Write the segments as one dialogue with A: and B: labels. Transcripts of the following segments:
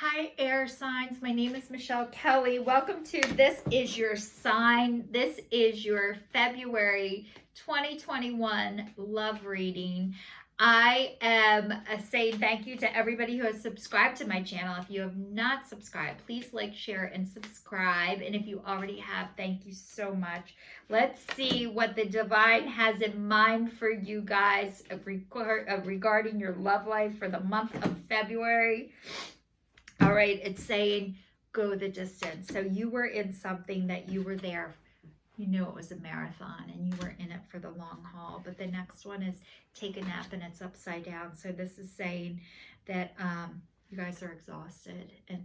A: Hi, air signs. My name is Michelle Kelly. Welcome to This Is Your Sign. This is your February 2021 love reading. I am saying thank you to everybody who has subscribed to my channel. If you have not subscribed, please like, share, and subscribe. And if you already have, thank you so much. Let's see what the divine has in mind for you guys regarding your love life for the month of February. All right, it's saying go the distance. So you were in something that you were there. You knew it was a marathon and you were in it for the long haul. But the next one is take a nap and it's upside down. So this is saying that you guys are exhausted and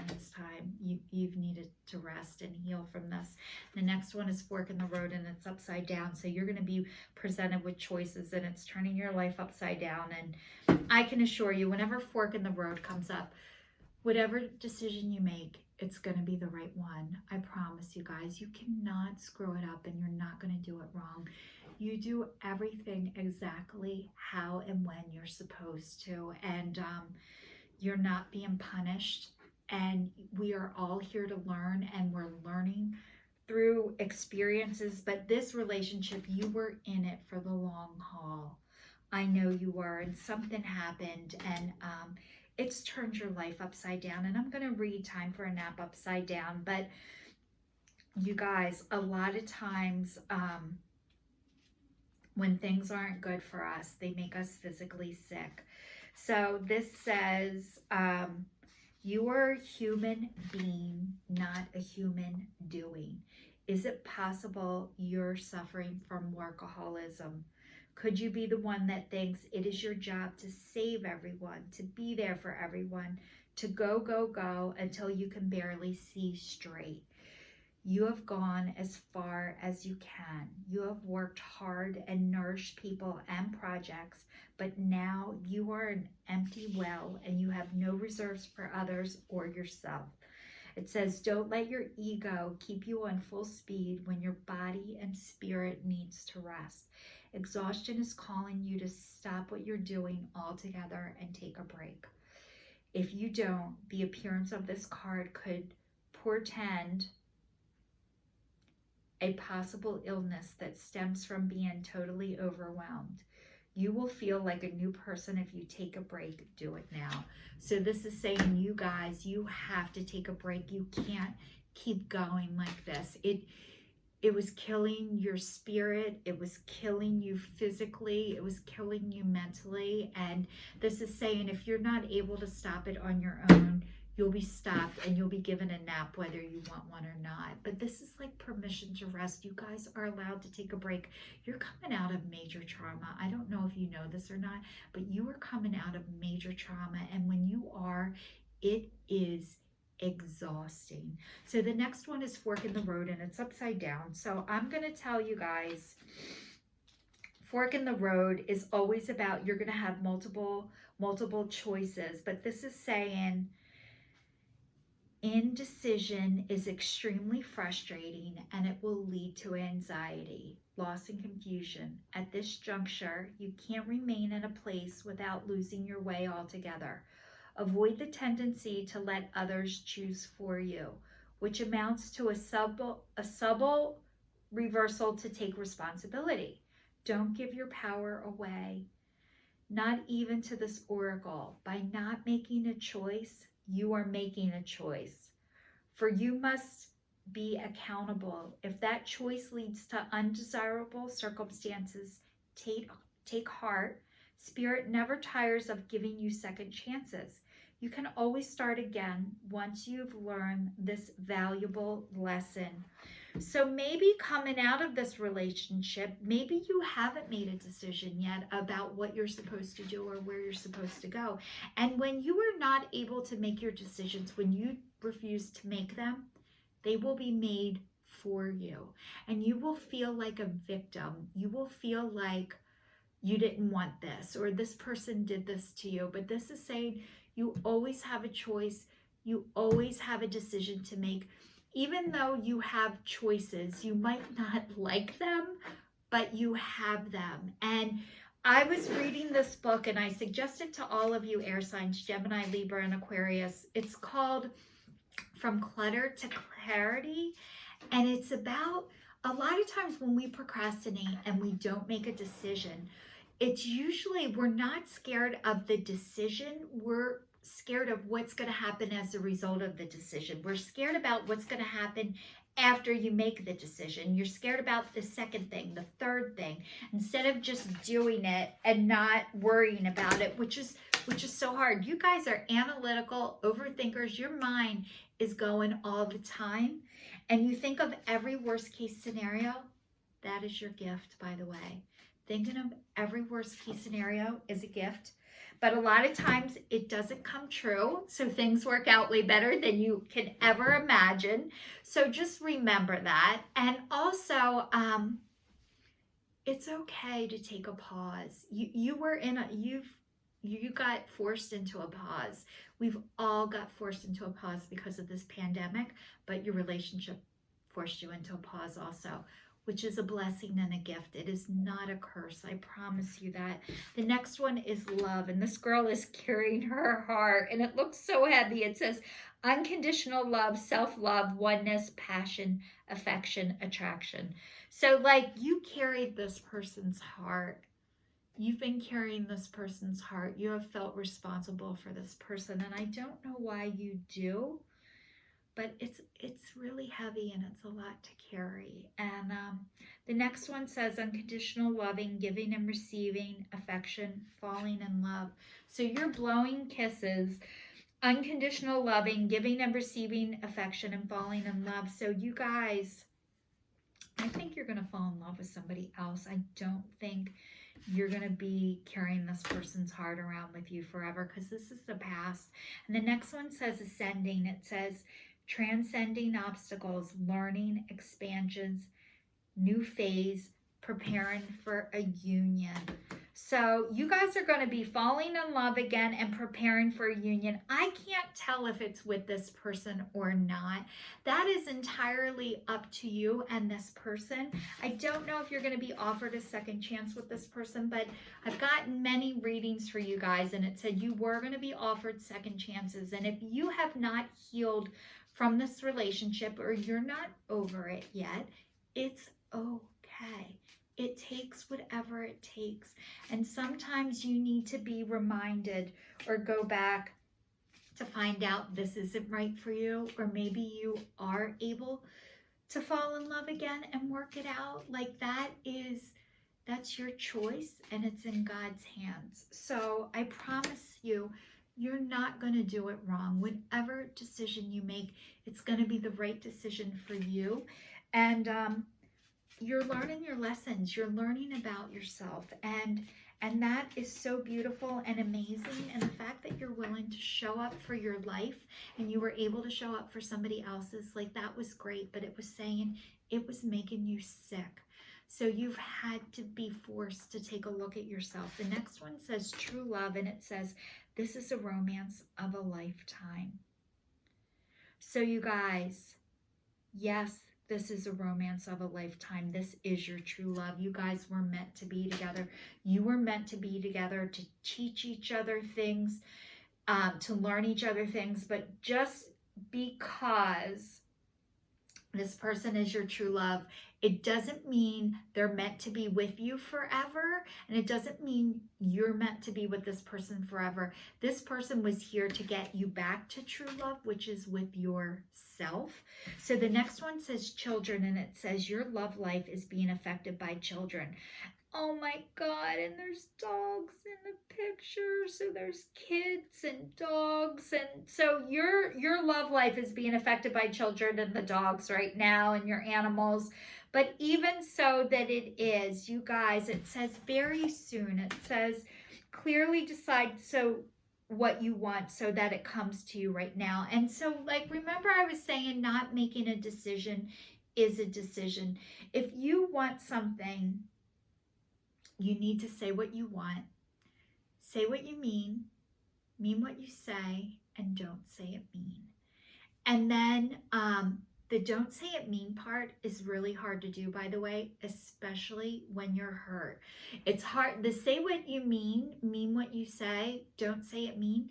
A: it's time. You've needed to rest and heal from this. The next one is fork in the road and it's upside down. So you're going to be presented with choices and it's turning your life upside down. And I can assure you, whenever fork in the road comes up, whatever decision you make, it's going to be the right one. I promise you guys, you cannot screw it up and you're not going to do it wrong. You do everything exactly how and when you're supposed to, and you're not being punished. And we are all here to learn, and we're learning through experiences. But this relationship, you were in it for the long haul. I know you were, and something happened, and it's turned your life upside down. And I'm going to read Time for a Nap upside down. But you guys, a lot of times when things aren't good for us, they make us physically sick. So this says, you are a human being, not a human doing. Is it possible you're suffering from workaholism? Could you be the one that thinks it is your job to save everyone, to be there for everyone, to go, go, go until you can barely see straight? You have gone as far as you can. You have worked hard and nourished people and projects, but now you are an empty well and you have no reserves for others or yourself. It says, don't let your ego keep you on full speed when your body and spirit needs to rest. Exhaustion is calling you to stop what you're doing altogether and take a break. If you don't, the appearance of this card could portend a possible illness that stems from being totally overwhelmed. You will feel like a new person if you take a break. Do it now. So this is saying, you guys, you have to take a break. You can't keep going like this. It was killing your spirit. It was killing you physically. It was killing you mentally. And this is saying, if you're not able to stop it on your own, you'll be stopped and you'll be given a nap whether you want one or not. But this is like permission to rest. You guys are allowed to take a break. You're coming out of major trauma. I don't know if you know this or not, but you are coming out of major trauma. And when you are, it is exhausting. So the next one is fork in the road and it's upside down. So I'm going to tell you guys, fork in the road is always about, you're going to have multiple choices, but this is saying indecision is extremely frustrating and it will lead to anxiety, loss, and confusion. At this juncture, you can't remain in a place without losing your way altogether. Avoid the tendency to let others choose for you, which amounts to a subtle reversal to take responsibility. Don't give your power away, not even to this oracle. By not making a choice, you are making a choice. For you must be accountable. If that choice leads to undesirable circumstances, take heart. Spirit never tires of giving you second chances. You can always start again once you've learned this valuable lesson. So maybe coming out of this relationship, maybe you haven't made a decision yet about what you're supposed to do or where you're supposed to go. And when you are not able to make your decisions, when you refuse to make them, they will be made for you. And you will feel like a victim. You will feel like you didn't want this, or this person did this to you. But this is saying you always have a choice. You always have a decision to make. Even though you have choices, you might not like them, but you have them. And I was reading this book and I suggest it to all of you air signs, Gemini, Libra, and Aquarius. It's called From Clutter to Clarity. And it's about a lot of times when we procrastinate and we don't make a decision, it's usually we're not scared of the decision. We're scared of what's going to happen as a result of the decision. We're scared about what's going to happen after you make the decision. You're scared about the second thing, the third thing, instead of just doing it and not worrying about it, which is so hard. You guys are analytical overthinkers. Your mind is going all the time, and you think of every worst case scenario. That is your gift, by the way. Thinking of every worst case scenario is a gift. But a lot of times it doesn't come true. So things work out way better than you can ever imagine. So just remember that. And also, it's okay to take a pause. You got forced into a pause. We've all got forced into a pause because of this pandemic, but your relationship forced you into a pause also, which is a blessing and a gift. It is not a curse. I promise you that. The next one is love. And this girl is carrying her heart. And it looks so heavy. It says unconditional love, self-love, oneness, passion, affection, attraction. So like you carried this person's heart. You've been carrying this person's heart. You have felt responsible for this person. And I don't know why you do. But it's really heavy and it's a lot to carry. And the next one says unconditional loving, giving and receiving, affection, falling in love. So you're blowing kisses, unconditional loving, giving and receiving affection, and falling in love. So you guys, I think you're going to fall in love with somebody else. I don't think you're going to be carrying this person's heart around with you forever, because this is the past. And the next one says ascending. It says transcending obstacles, learning, expansions, new phase, preparing for a union. So you guys are going to be falling in love again and preparing for a union. I can't tell if it's with this person or not. That is entirely up to you and this person. I don't know if you're going to be offered a second chance with this person, but I've gotten many readings for you guys, and it said you were going to be offered second chances. And if you have not healed from this relationship, or you're not over it yet, it's okay. It takes whatever it takes. And sometimes you need to be reminded or go back to find out this isn't right for you, or maybe you are able to fall in love again and work it out. Like that's your choice, and it's in God's hands. So I promise you, you're not going to do it wrong. Whatever decision you make, it's going to be the right decision for you. And you're learning your lessons. You're learning about yourself. And that is so beautiful and amazing. And the fact that you're willing to show up for your life, and you were able to show up for somebody else's, like, that was great. But it was saying it was making you sick. So you've had to be forced to take a look at yourself. The next one says true love, and it says this is a romance of a lifetime. So you guys, yes, this is a romance of a lifetime. This is your true love. You guys were meant to be together. You were meant to be together to teach each other things, to learn each other things. But just because this person is your true love, it doesn't mean they're meant to be with you forever. And it doesn't mean you're meant to be with this person forever. This person was here to get you back to true love, which is with yourself. So the next one says children, and it says your love life is being affected by children. Oh my God, and there's dogs in the picture. So there's kids and dogs. And so your love life is being affected by children and the dogs right now, and your animals. But even so that it is, you guys, it says very soon. It says clearly decide what you want so that it comes to you right now. And so, like, remember I was saying not making a decision is a decision. If you want something, you need to say what you want, say what you mean what you say, and don't say it mean. And then The don't say it mean part is really hard to do, by the way, especially when you're hurt. It's hard. The say what you mean what you say, don't say it mean.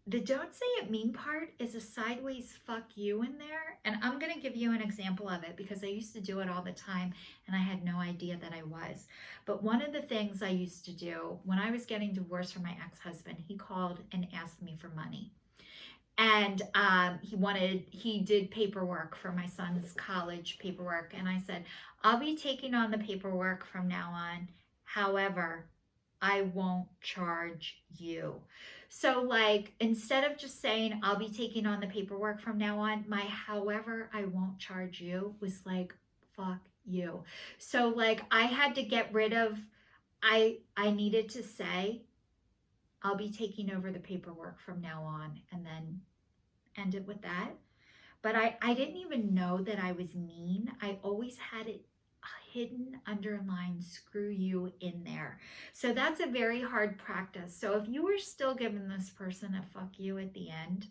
A: The don't say it mean part is a sideways fuck you in there. And I'm going to give you an example of it because I used to do it all the time and I had no idea that I was. But one of the things I used to do when I was getting divorced from my ex-husband, he called and asked me for money. And he did paperwork for my son's college paperwork. And I said, I'll be taking on the paperwork from now on. However, I won't charge you. So like, instead of just saying, I'll be taking on the paperwork from now on, my however, I won't charge you was like, fuck you. So like, I had to get rid of, I needed to say, I'll be taking over the paperwork from now on, and then end it with that. But I didn't even know that I was mean. I always had it hidden, underlined, screw you in there. So that's a very hard practice. So if you were still giving this person a fuck you at the end,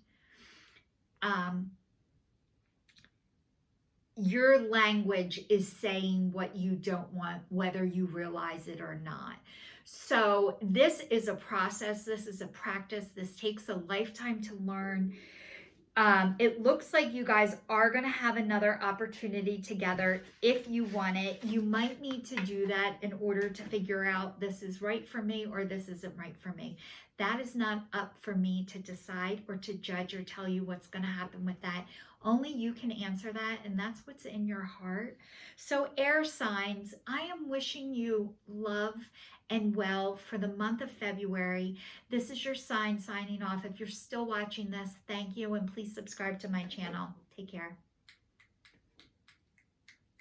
A: your language is saying what you don't want, whether you realize it or not. So this is a process. This is a practice. This takes a lifetime to learn. It looks like you guys are going to have another opportunity together if you want it. You might need to do that in order to figure out this is right for me or this isn't right for me. That is not up for me to decide or to judge or tell you what's going to happen with that. Only you can answer that, and that's what's in your heart. So air signs, I am wishing you love and well for the month of February. This is your sign signing off. If you're still watching this, thank you, and please subscribe to my channel. Take care.